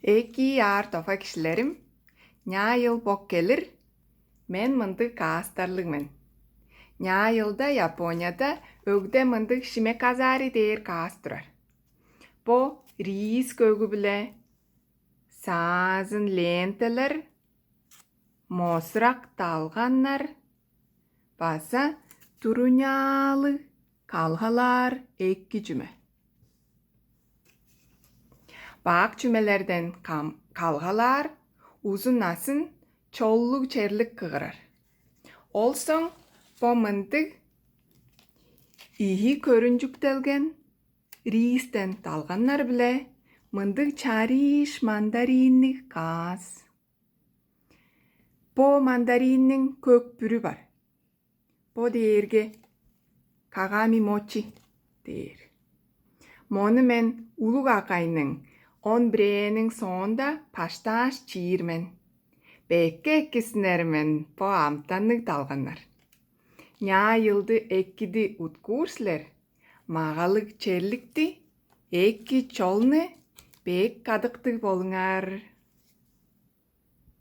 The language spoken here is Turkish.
Eki yar tofa kişilerim. Nya yıl bok gelir. Men mındık kaastarlıgmen. Nya yılda Japonya'da ögde mındık Shimekazari deyir kaastırar. Bu riis kögü bile sazın lenteler, mosrak dalganlar, basa turunyalı kalhalar ekki cüme. Bak cümelerden kalhalar uzun asın çolluk çerlik kıgırar. Olson bu mıntık iyi körüncüktelgen riisten dalganlar bile mındık çariş mandarinlik kas. Bu mandarinin kök pürü var. Bu deyirge kagami mochi deyir. Monu men ulug akayның on birenin sonunda paştaş çiğirmen. Bekke ekkisinermen bu amtanlık dalganlar. Nya yıldı ekkidi utkursler. Mağalık çerlikti. Ekki çolны bek kadıktı bolungar.